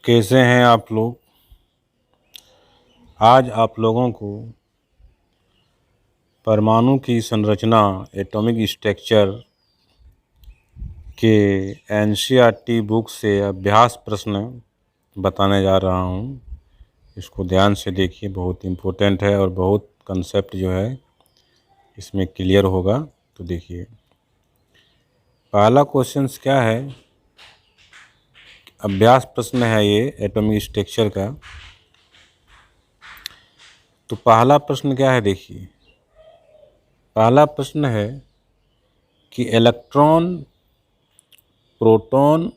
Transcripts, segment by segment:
कैसे हैं आप लोग। आज आप लोगों को परमाणु की संरचना एटॉमिक स्ट्रक्चर के एनसीईआरटी बुक से अभ्यास प्रश्न बताने जा रहा हूँ। इसको ध्यान से देखिए, बहुत इम्पोर्टेंट है और बहुत कंसेप्ट जो है इसमें क्लियर होगा। तो देखिए, पहला क्वेश्चन क्या है, अभ्यास प्रश्न है ये एटॉमिक स्ट्रक्चर का। तो पहला प्रश्न क्या है, देखिए पहला प्रश्न है कि इलेक्ट्रॉन, प्रोटॉन,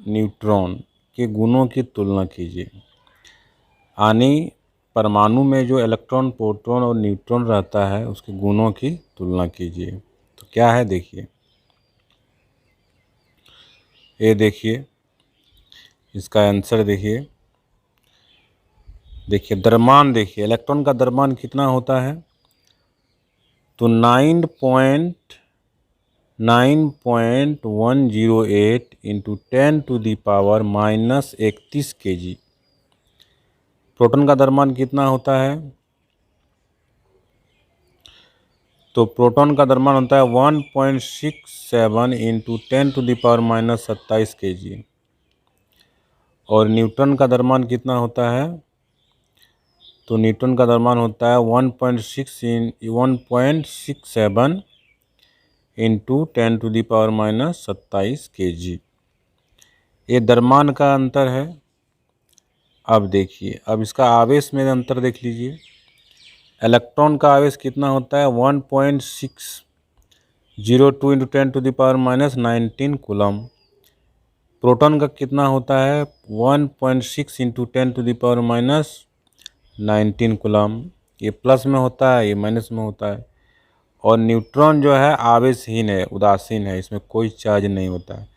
न्यूट्रॉन के गुणों की तुलना कीजिए। यानी परमाणु में जो इलेक्ट्रॉन, प्रोटॉन और न्यूट्रॉन रहता है उसके गुणों की तुलना कीजिए। तो क्या है, देखिए ये देखिए इसका आंसर देखिए द्रव्यमान देखिए, इलेक्ट्रॉन का द्रव्यमान कितना होता है, तो 9.108 इंटू 10⁻⁻31 kg। प्रोटॉन का द्रव्यमान कितना होता है, तो प्रोटॉन का द्रव्यमान होता है 1.67 इंटू 10⁻⁻27 kg। और न्यूट्रॉन का द्रव्यमान कितना होता है, तो न्यूट्रॉन का द्रव्यमान होता है 1.67 इंटू 10⁻⁻27 kg। ये द्रव्यमान का अंतर है। अब देखिए, अब इसका आवेश में अंतर देख लीजिए। इलेक्ट्रॉन का आवेश कितना होता है, 1.602 इंटू 10⁻⁻19 कूलम। प्रोटॉन का कितना होता है, 1.6 इंटू 10⁻⁻19 कूलम। ये प्लस में होता है, ये माइनस में होता है। और न्यूट्रॉन जो है आवेशहीन है, उदासीन है, इसमें कोई चार्ज नहीं होता है।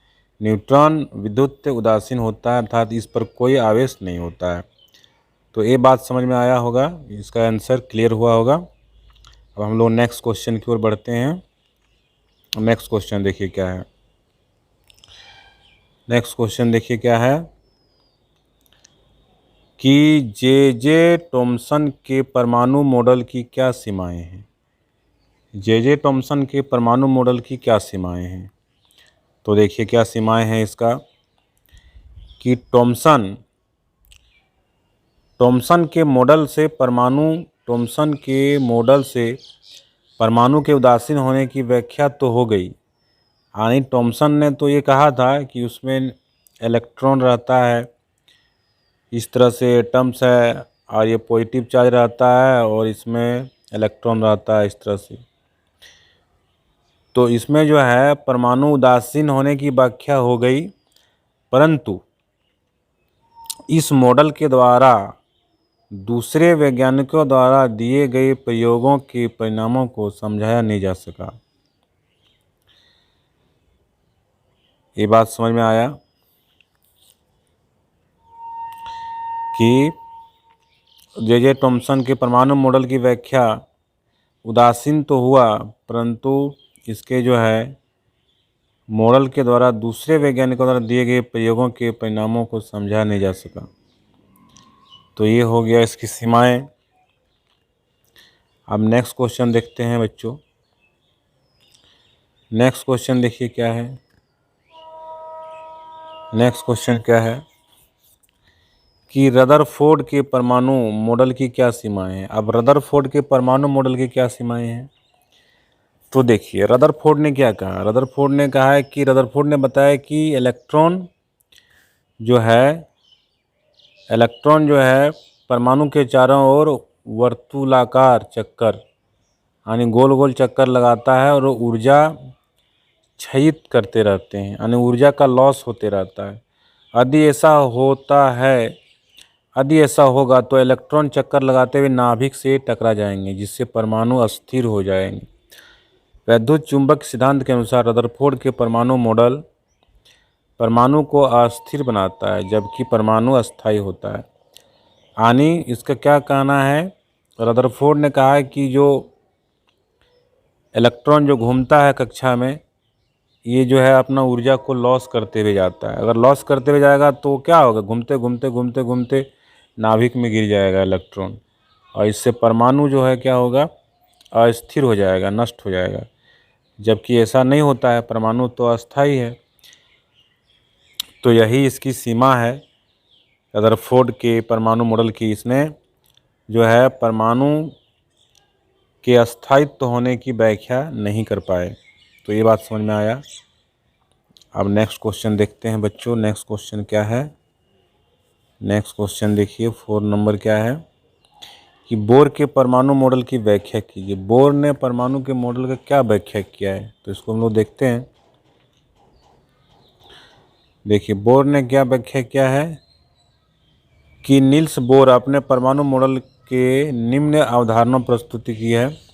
न्यूट्रॉन विद्युत उदासीन होता है, अर्थात इस पर कोई आवेश नहीं होता है। तो ये बात समझ में आया होगा, इसका आंसर क्लियर हुआ होगा। अब हम लोग नेक्स्ट क्वेश्चन की ओर बढ़ते हैं। नेक्स्ट क्वेश्चन देखिए क्या है, नेक्स्ट क्वेश्चन देखिए क्या है कि जे थॉमसन के परमाणु मॉडल की क्या सीमाएं हैं। जे थॉमसन के परमाणु मॉडल की क्या सीमाएं हैं, तो देखिए क्या सीमाएं हैं इसका कि थॉमसन के मॉडल से परमाणु के उदासीन होने की व्याख्या तो हो गई। यानी थॉमसन ने तो ये कहा था कि उसमें इलेक्ट्रॉन रहता है, इस तरह से एटम्स है और ये पॉजिटिव चार्ज रहता है और इसमें इलेक्ट्रॉन रहता है इस तरह से। तो इसमें जो है परमाणु उदासीन होने की व्याख्या हो गई, परंतु इस मॉडल के द्वारा दूसरे वैज्ञानिकों द्वारा दिए गए प्रयोगों के परिणामों को समझाया नहीं जा सका। ये बात समझ में आया कि जे थॉमसन के परमाणु मॉडल की व्याख्या उदासीन तो हुआ, परंतु इसके जो है मॉडल के द्वारा दूसरे वैज्ञानिकों द्वारा दिए गए प्रयोगों के परिणामों को समझा नहीं जा सका। तो ये हो गया इसकी सीमाएं। अब नेक्स्ट क्वेश्चन देखते हैं बच्चों। नेक्स्ट क्वेश्चन देखिए क्या है, नेक्स्ट क्वेश्चन क्या है कि रदरफोर्ड के परमाणु मॉडल की क्या सीमाएं हैं। अब रदरफोर्ड के परमाणु मॉडल की क्या सीमाएं हैं, तो देखिए रदरफोर्ड ने क्या कहा। रदरफोर्ड ने कहा है कि रदरफोर्ड ने बताया कि इलेक्ट्रॉन जो है परमाणु के चारों ओर वर्तुलाकार चक्कर यानी गोल गोल चक्कर लगाता है और ऊर्जा क्षयित करते रहते हैं, यानी ऊर्जा का लॉस होते रहता है। यदि ऐसा होगा तो इलेक्ट्रॉन चक्कर लगाते हुए नाभिक से टकरा जाएंगे, जिससे परमाणु अस्थिर हो जाएंगे। वैद्युत चुंबक सिद्धांत के अनुसार रदरफोर्ड के परमाणु मॉडल परमाणु को अस्थिर बनाता है, जबकि परमाणु अस्थायी होता है। यानी इसका क्या कहना है, रदरफोर्ड ने कहा है कि जो इलेक्ट्रॉन जो घूमता है कक्षा में, ये जो है अपना ऊर्जा को लॉस करते हुए जाता है। अगर लॉस करते हुए जाएगा तो क्या होगा, घूमते घूमते घूमते घूमते नाभिक में गिर जाएगा इलेक्ट्रॉन, और इससे परमाणु जो है क्या होगा, अस्थिर हो जाएगा, नष्ट हो जाएगा। जबकि ऐसा नहीं होता है, परमाणु तो अस्थायी है। तो यही इसकी सीमा है रदरफोर्ड के परमाणु मॉडल की। इसने जो है परमाणु के अस्थायित्व होने की व्याख्या नहीं कर पाए। तो ये बात समझ में आया। अब नेक्स्ट क्वेश्चन देखते हैं बच्चों। नेक्स्ट क्वेश्चन क्या है, नेक्स्ट क्वेश्चन देखिए 4 नंबर क्या है कि बोर के परमाणु मॉडल की व्याख्या कीजिए। बोर ने परमाणु के मॉडल का क्या व्याख्या किया है, तो इसको हम लोग देखते हैं। देखिए बोर ने क्या व्याख्या किया है कि नील्स बोर अपने परमाणु मॉडल के निम्न अवधारणा प्रस्तुति की है।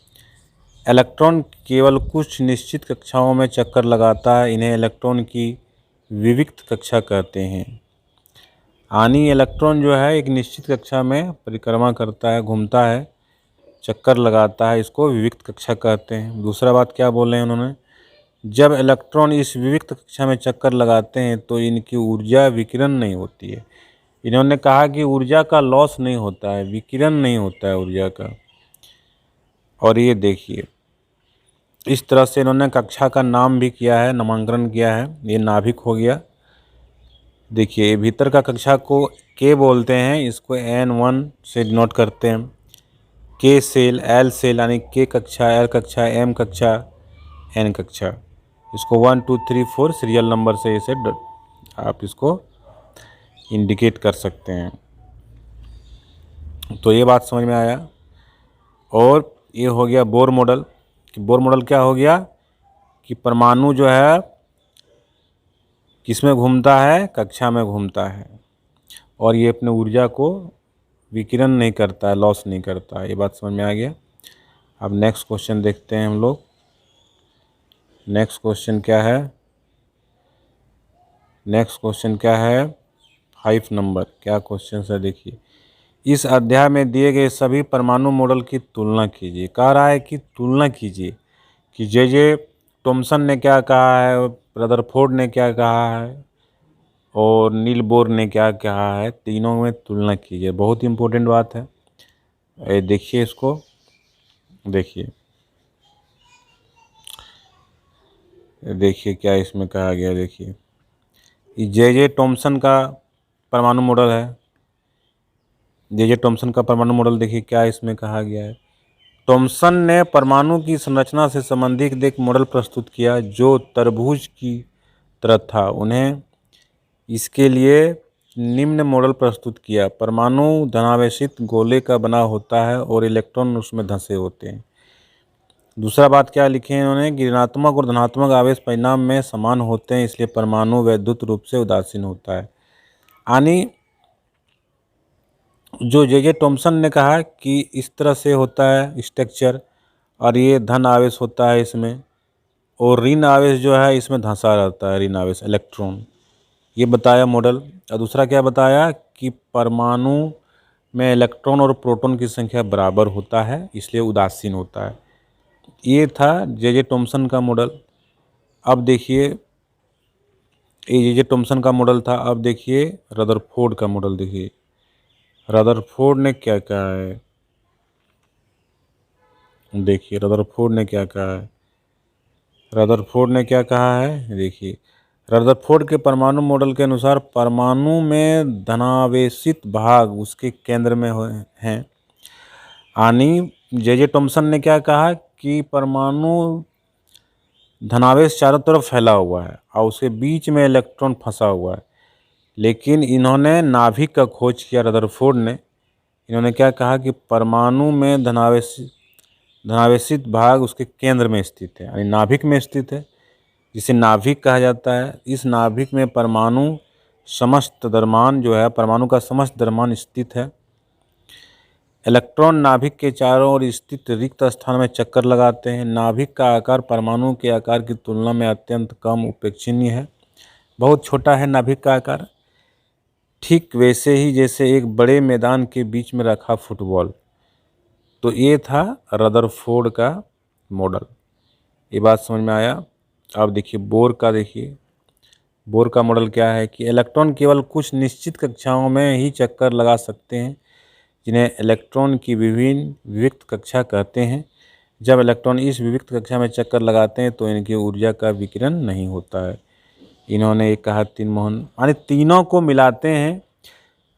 इलेक्ट्रॉन केवल कुछ निश्चित कक्षाओं में चक्कर लगाता है, इन्हें इलेक्ट्रॉन की विविक्त कक्षा कहते हैं। यानी इलेक्ट्रॉन जो है एक निश्चित कक्षा में परिक्रमा करता है, घूमता है, चक्कर लगाता है, इसको विविक्त कक्षा कहते हैं। दूसरा बात क्या बोले हैं उन्होंने, जब इलेक्ट्रॉन इस विविक्त कक्षा में चक्कर लगाते हैं तो इनकी ऊर्जा विकिरण नहीं होती है। इन्होंने कहा कि ऊर्जा का लॉस नहीं होता है, विकिरण नहीं होता है ऊर्जा का। और ये देखिए इस तरह से इन्होंने कक्षा का नाम भी किया है, नामकरण किया है। ये नाभिक हो गया। देखिए भीतर का कक्षा को के बोलते हैं, इसको N1 से डिनोट करते हैं। के सेल, एल सेल यानी के कक्षा, एल कक्षा, एम कक्षा, एन कक्षा। इसको 1 2 3 4 सीरियल नंबर से इसे आप इसको इंडिकेट कर सकते हैं। तो ये बात समझ में आया। और ये हो गया बोर मॉडल। कि बोर मॉडल क्या हो गया कि परमाणु जो है किस में घूमता है, कक्षा में घूमता है, और ये अपने ऊर्जा को विकिरण नहीं करता है, लॉस नहीं करता है। ये बात समझ में आ गया। अब नेक्स्ट क्वेश्चन देखते हैं हम लोग। नेक्स्ट क्वेश्चन क्या है, नेक्स्ट क्वेश्चन क्या है 5 नंबर। क्या क्वेश्चन है देखिए, इस अध्याय में दिए गए सभी परमाणु मॉडल की तुलना कीजिए। कह रहा है कि तुलना कीजिए कि जे टॉमसन ने क्या कहा है, रदरफोर्ड ने क्या कहा है, और नील बोर ने क्या कहा है, तीनों में तुलना कीजिए। बहुत इम्पोर्टेंट बात है। देखिए इसको, देखिए देखिए क्या इसमें कहा गया। देखिए जे टॉमसन का परमाणु मॉडल है, जे टॉमसन का परमाणु मॉडल देखिए क्या इसमें कहा गया है। टॉमसन ने परमाणु की संरचना से संबंधित एक मॉडल प्रस्तुत किया जो तरबूज की तरह था। उन्हें इसके लिए निम्न मॉडल प्रस्तुत किया। परमाणु धनावेशित गोले का बना होता है और इलेक्ट्रॉन उसमें धंसे होते हैं। दूसरा बात क्या लिखे हैं इन्होंने कि ऋणात्मक और धनात्मक आवेश परिणाम में समान होते हैं, इसलिए परमाणु वैद्युत रूप से उदासीन होता है। यानी जो जे टॉमसन ने कहा कि इस तरह से होता है स्ट्रक्चर, और ये धन आवेश होता है इसमें, और ऋण आवेश जो है इसमें धंसा रहता है, ऋण आवेश इलेक्ट्रॉन, ये बताया मॉडल। और दूसरा क्या बताया कि परमाणु में इलेक्ट्रॉन और प्रोटॉन की संख्या बराबर होता है, इसलिए उदासीन होता है। ये था जे टॉमसन का मॉडल। अब देखिए ये जे टॉमसन का मॉडल था। अब देखिए रदरफोर्ड का मॉडल। देखिए रदरफोर्ड ने क्या कहा है, देखिए रदरफोर्ड ने क्या कहा है। रदरफोर्ड ने क्या कहा है, देखिए रदरफोर्ड के परमाणु मॉडल के अनुसार परमाणु में धनावेशित भाग उसके केंद्र में हैं। यानी जे टॉमसन ने क्या कहा कि परमाणु धनावेश चारों तरफ फैला हुआ है और उसके बीच में इलेक्ट्रॉन फंसा हुआ है। लेकिन इन्होंने नाभिक का खोज किया, रदरफोर्ड ने। इन्होंने क्या कहा कि परमाणु में धनावेशित भाग उसके केंद्र में स्थित है, यानी नाभिक में स्थित है, जिसे नाभिक कहा जाता है। इस नाभिक में परमाणु समस्त द्रव्यमान जो है, परमाणु का समस्त द्रव्यमान स्थित है। इलेक्ट्रॉन नाभिक के चारों ओर स्थित रिक्त स्थान में चक्कर लगाते हैं। नाभिक का आकार परमाणु के आकार की तुलना में अत्यंत कम उपेक्षणीय है, बहुत छोटा है नाभिक का आकार, ठीक वैसे ही जैसे एक बड़े मैदान के बीच में रखा फुटबॉल। तो ये था रदरफोर्ड का मॉडल। ये बात समझ में आया। अब देखिए बोर का मॉडल क्या है कि इलेक्ट्रॉन केवल कुछ निश्चित कक्षाओं में ही चक्कर लगा सकते हैं, जिन्हें इलेक्ट्रॉन की विभिन्न विविक्त कक्षा कहते हैं। जब इलेक्ट्रॉन इस विविक्त कक्षा में चक्कर लगाते हैं तो इनकी ऊर्जा का विकिरण नहीं होता है। इन्होंने ये कहा तीन मोहन, यानी तीनों को मिलाते हैं,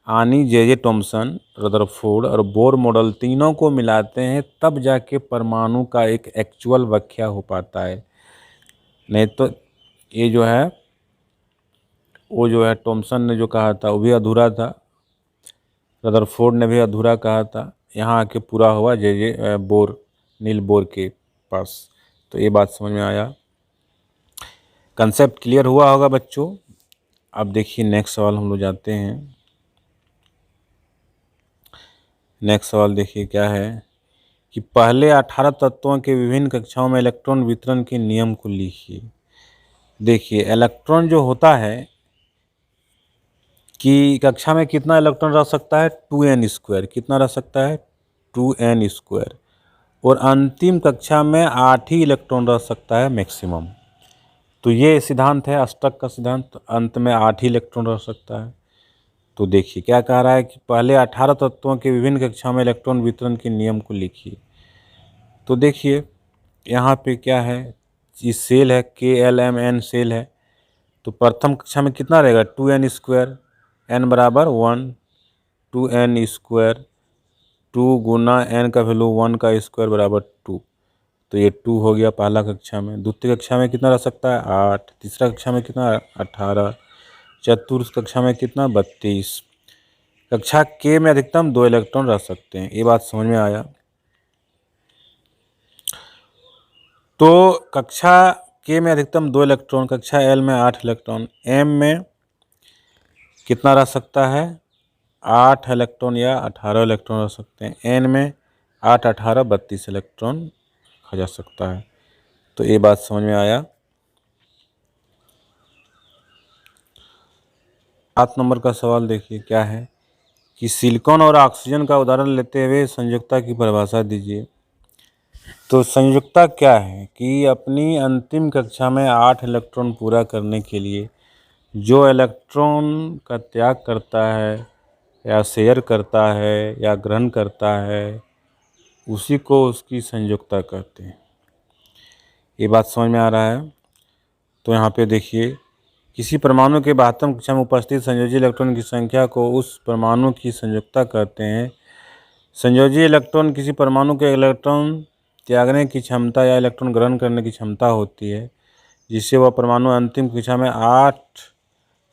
आनी, जे थॉमसन, रदरफोर्ड और बोर मॉडल तीनों को मिलाते हैं तब जाके परमाणु का एक एक्चुअल व्याख्या हो पाता है। नहीं तो ये जो है वो जो है थॉमसन ने जो कहा था वो भी अधूरा था, रदरफोर्ड ने भी अधूरा कहा था, यहाँ आके पूरा हुआ जे बोर, नील बोर के पास। तो ये बात समझ में आया, कंसेप्ट क्लियर हुआ होगा बच्चों। अब देखिए नेक्स्ट सवाल हम लोग जाते हैं। नेक्स्ट सवाल देखिए क्या है कि पहले 18 तत्वों के विभिन्न कक्षाओं में इलेक्ट्रॉन वितरण के नियम को लिखिए। देखिए इलेक्ट्रॉन जो होता है कि कक्षा में कितना इलेक्ट्रॉन रह सकता है, 2n²। कितना रह सकता है, 2n²। और अंतिम कक्षा में 8 ही इलेक्ट्रॉन रह सकता है मैक्सिमम। तो ये सिद्धांत है अष्टक का सिद्धांत, अंत में 8 ही इलेक्ट्रॉन रह सकता है। तो देखिए क्या कह रहा है कि पहले 18 तत्वों के विभिन्न कक्षाओं में इलेक्ट्रॉन वितरण के नियम को लिखिए। तो देखिए यहाँ पे क्या है, इस सेल है KLMN सेल है, तो प्रथम कक्षा में कितना रहेगा, 2n², n बराबर 1, 2n², 2 गुना n का वैल्यू 1 का स्क्वायर बराबर 2। तो ये 2 हो गया पहला कक्षा में। द्वितीय कक्षा में कितना रह सकता है, 8। तीसरा कक्षा में कितना, 18। चतुर्थ कक्षा में कितना, 32। कक्षा के में अधिकतम 2 इलेक्ट्रॉन रह सकते हैं। ये बात समझ में आया। तो कक्षा के में अधिकतम 2 इलेक्ट्रॉन, कक्षा एल में 8 इलेक्ट्रॉन, एम में कितना रह सकता है, 8 इलेक्ट्रॉन या 18 इलेक्ट्रॉन रह सकते हैं। एन में 8, 18, 32 इलेक्ट्रॉन रखा जा सकता है। तो ये बात समझ में आया। 7 नंबर का सवाल देखिए क्या है कि सिलिकॉन और ऑक्सीजन का उदाहरण लेते हुए संयुक्ता की परिभाषा दीजिए। तो संयुक्ता क्या है कि अपनी अंतिम कक्षा में 8 इलेक्ट्रॉन पूरा करने के लिए जो इलेक्ट्रॉन का त्याग करता है या शेयर करता है या ग्रहण करता है उसी को उसकी संयुक्ता कहते हैं। ये बात समझ में आ रहा है। तो यहाँ पे देखिए किसी परमाणु के 72 कक्षा में उपस्थित संयोजी इलेक्ट्रॉन की संख्या को उस परमाणु की संयुक्ता कहते हैं। संयोजी इलेक्ट्रॉन किसी परमाणु के इलेक्ट्रॉन त्यागने की क्षमता या इलेक्ट्रॉन ग्रहण करने की क्षमता होती है, जिससे वह परमाणु अंतिम कक्षा में 8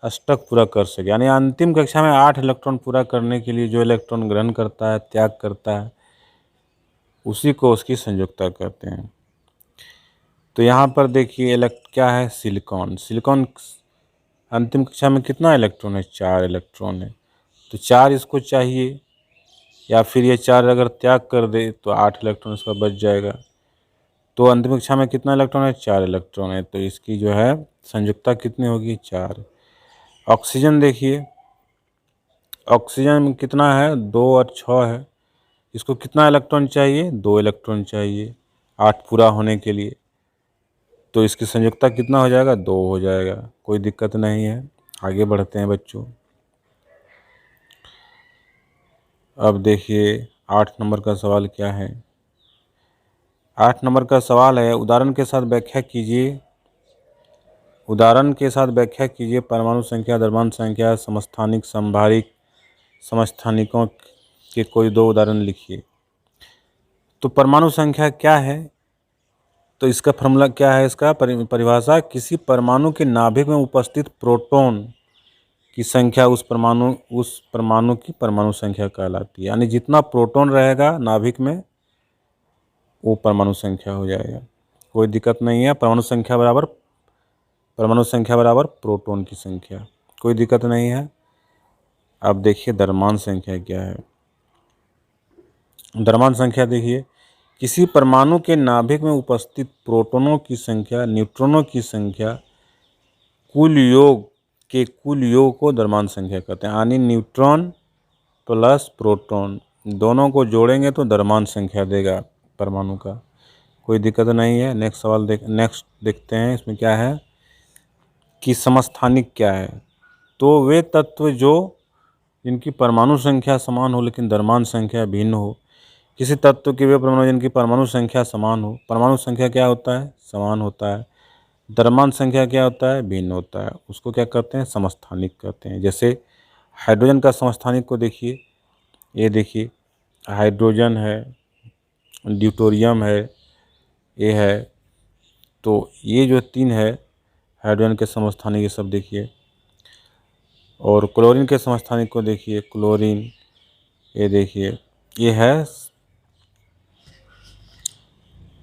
अष्टक पूरा कर सके। यानी अंतिम कक्षा में 8 इलेक्ट्रॉन पूरा करने के लिए जो इलेक्ट्रॉन ग्रहण करता है, त्याग करता है, उसी को उसकी संयुक्ता कहते हैं। तो यहाँ पर देखिए क्या है, सिलिकॉन। सिलिकॉन अंतिम कक्षा में कितना इलेक्ट्रॉन है, 4 इलेक्ट्रॉन है। तो 4 इसको चाहिए, या फिर ये 4 अगर त्याग कर दे तो 8 इलेक्ट्रॉन इसका बच जाएगा। तो अंतिम कक्षा में कितना इलेक्ट्रॉन है, 4 इलेक्ट्रॉन है। तो इसकी जो है संयुक्ता कितनी होगी, 4। ऑक्सीजन देखिए, ऑक्सीजन में कितना है, 2 और 6 है। इसको कितना इलेक्ट्रॉन चाहिए, 2 इलेक्ट्रॉन चाहिए 8 पूरा होने के लिए। तो इसकी संयुक्ता कितना हो जाएगा, 2 हो जाएगा। कोई दिक्कत नहीं है। आगे बढ़ते हैं बच्चों। अब देखिए 8 नंबर का सवाल क्या है। 8 नंबर का सवाल है, उदाहरण के साथ व्याख्या कीजिए। उदाहरण के साथ व्याख्या कीजिए परमाणु संख्या, द्रव्यमान संख्या, समस्थानिक, संभारिक समस्थानिकों के कोई 2 उदाहरण लिखिए। तो परमाणु संख्या क्या है, तो इसका फॉर्मूला क्या है, इसका परिभाषा, किसी परमाणु के नाभिक में उपस्थित प्रोटॉन की संख्या उस परमाणु की परमाणु संख्या कहलाती है। यानी जितना प्रोटॉन रहेगा नाभिक में वो परमाणु संख्या हो जाएगा। कोई दिक्कत नहीं है। परमाणु संख्या बराबर प्रोटॉन की संख्या, कोई दिक्कत नहीं है। अब देखिए द्रव्यमान संख्या क्या है। द्रव्यमान संख्या देखिए, किसी परमाणु के नाभिक में उपस्थित प्रोटॉनों की संख्या, न्यूट्रॉनों की संख्या, कुल योग को द्रव्यमान संख्या कहते हैं। यानी न्यूट्रॉन प्लस प्रोटॉन दोनों को जोड़ेंगे तो द्रव्यमान संख्या देगा परमाणु का। कोई दिक्कत नहीं है। नेक्स्ट देखते हैं इसमें क्या है कि समस्थानिक क्या है। तो वे तत्व जो जिनकी परमाणु संख्या समान हो लेकिन द्रव्यमान संख्या भिन्न हो। किसी तत्व के वे परमाणु जिनकी परमाणु संख्या समान हो। परमाणु संख्या क्या होता है? समान होता है। द्रव्यमान संख्या क्या होता है? भिन्न होता है। उसको क्या कहते हैं? समस्थानिक कहते हैं। जैसे हाइड्रोजन का समस्थानिक को देखिए, ये देखिए हाइड्रोजन है, ड्यूटेरियम है, ये है। तो ये जो 3 है हाइड्रोजन के समस्थानिक, ये सब देखिए। और क्लोरीन के समस्थानिक को देखिए, क्लोरीन, ये देखिए ये है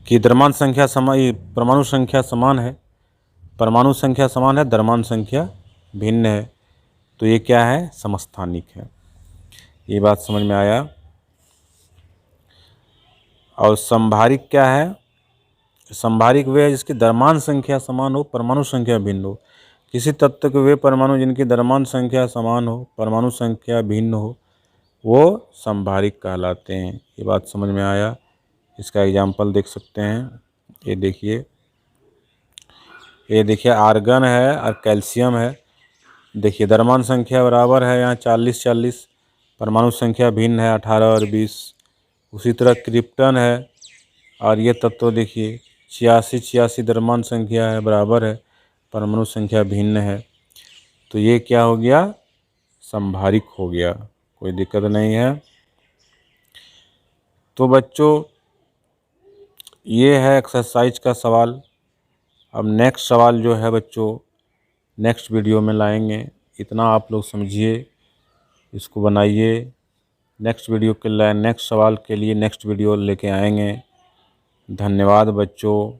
कि द्रव्यमान संख्या समान, ये परमाणु संख्या समान है, परमाणु संख्या समान है, द्रव्यमान संख्या भिन्न है। तो ये क्या है? समस्थानिक है। ये बात समझ में आया। और संभारिक क्या है? संभारिक वे है जिसकी द्रव्यमान संख्या समान हो, परमाणु संख्या भिन्न हो। किसी तत्व के वे परमाणु जिनकी द्रव्यमान संख्या समान हो, परमाणु संख्या भिन्न हो, वो संभारिक कहलाते हैं। ये बात समझ में आया। इसका एग्जाम्पल देख सकते हैं। ये देखिए आर्गन है और कैल्शियम है। देखिए द्रव्यमान संख्या बराबर है यहाँ 40-40, परमाणु संख्या भिन्न है 18 और 20। उसी तरह क्रिप्टन है और ये तत्व देखिए 86-86 द्रव्यमान संख्या है, बराबर है, परमाणु संख्या भिन्न है। तो ये क्या हो गया? संभारिक हो गया। कोई दिक्कत नहीं है। तो बच्चों ये है एक्सरसाइज का सवाल। अब नेक्स्ट सवाल जो है बच्चों नेक्स्ट वीडियो में लाएंगे। इतना आप लोग समझिए, इसको बनाइए। नेक्स्ट वीडियो के लिए, नेक्स्ट सवाल के लिए नेक्स्ट वीडियो लेके आएंगे। धन्यवाद बच्चों।